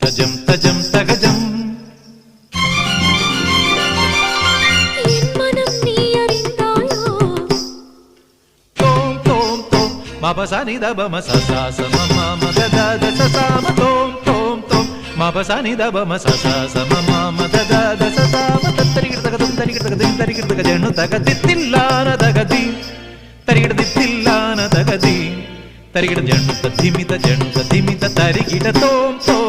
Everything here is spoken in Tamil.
தஜம் தஜம் தகஜம் என் மனம் நீ அறிந்தாயோ தோம் தோம் தோம் மபசனி தபம சசாச மம மதத சசாம தோம் தோம் தோம் மபசனி தபம சசாச மம மதத சசாம தத்தரிகிடதகதம் தரிகிடதகதிம் தரிகிடதகஜனு தகதித்தில்லான தகதி தரிகிடதித்தில்லான தகதி தரிகிட ஜனு ததிமித தரிகிட தோம் தோம்